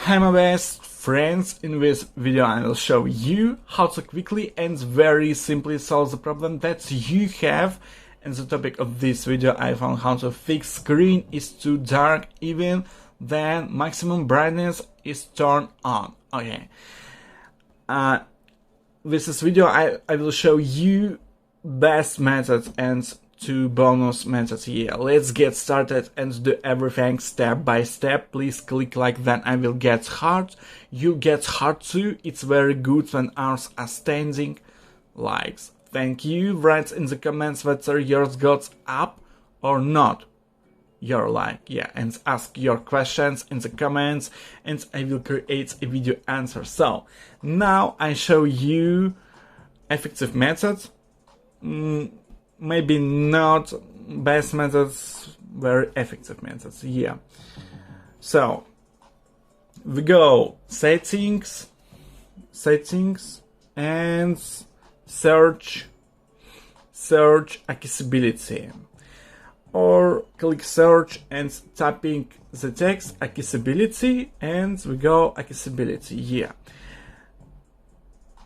Hi my best friends, in this video I will show you how to quickly and very simply solve the problem that you have. And the topic of this video I found how to fix screen is too dark even then maximum brightness is turned on. Okay. This is video I will show you best methods and two bonus methods here. Let's get started and do everything step by step. Please click like, then I will get hard. You get hard too. It's very good when ours are standing likes. Thank you. Write in the comments whether yours got up or not. Your like, yeah, and ask your questions in the comments and I will create a video answer. So now I show you effective methods. Maybe not best methods, very effective methods, yeah. So we go settings and search accessibility, or click search and typing the text accessibility and we go accessibility, yeah.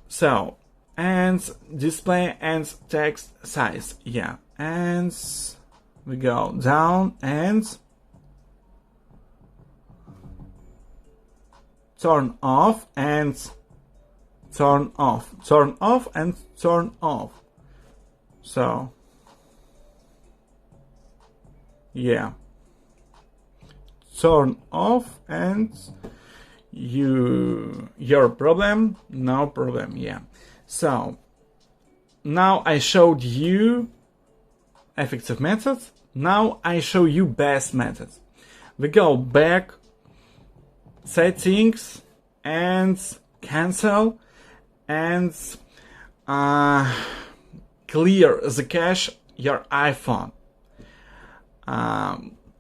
So and display and text size, yeah, and we go down and turn off and turn off, turn off and turn off. So yeah, turn off and your problem, no problem, yeah. So now I showed you effective methods. Now I show you best methods. We go back, settings and cancel and clear the cache your iPhone.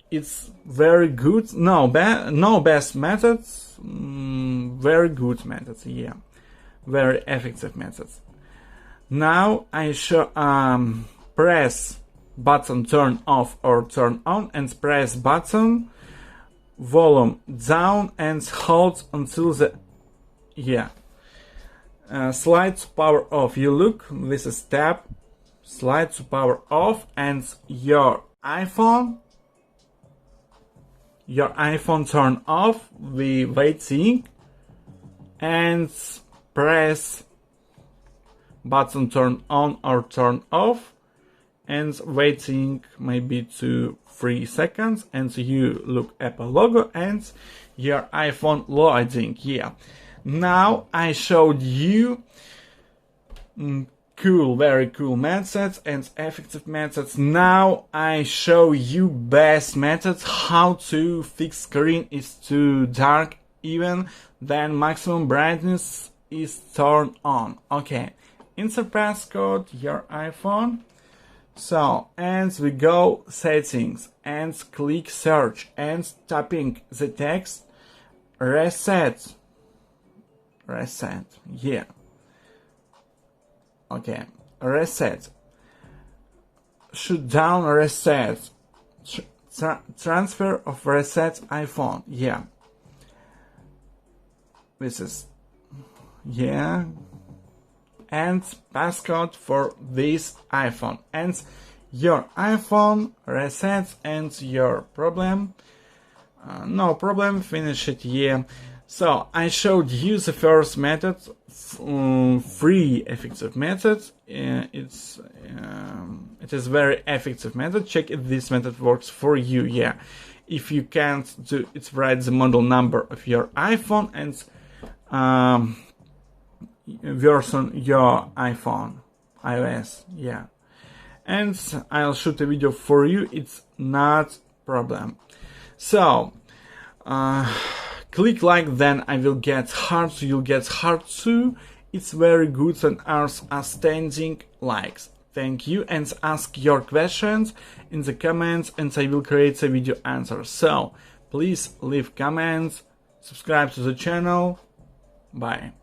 It's very good. No best methods. Very good methods. Yeah. Very effective methods. Now I show press button turn off or turn on and press button volume down and hold until the slide to power off. You look, this is tab, slide to power off and your iPhone turn off. We waiting and press button turn on or turn off and waiting maybe 2-3 seconds and you look Apple logo and your iPhone loading, yeah. Now I showed you very cool methods and effective methods. Now I show you best methods how to fix screen is too dark even then maximum brightness is turned on. Okay, insert passcode your iPhone. So and we go settings and click search and typing the text reset, yeah. Okay, reset, shut down, reset, transfer of reset iPhone, yeah. This is, yeah, and passcode for this iPhone and your iPhone resets and your problem, no problem, finish it, yeah. So I showed you the first method, free effective method. It is very effective method. Check if this method works for you, yeah. If you can't do it, write the model number of your iPhone and version your iPhone iOS, yeah, and I'll shoot a video for you, it's not problem. So click like, then I will get hard, so you'll get hard too. It's very good when ours are standing likes. Thank you and ask your questions in the comments and I will create a video answer. So please leave comments, subscribe to the channel. Bye.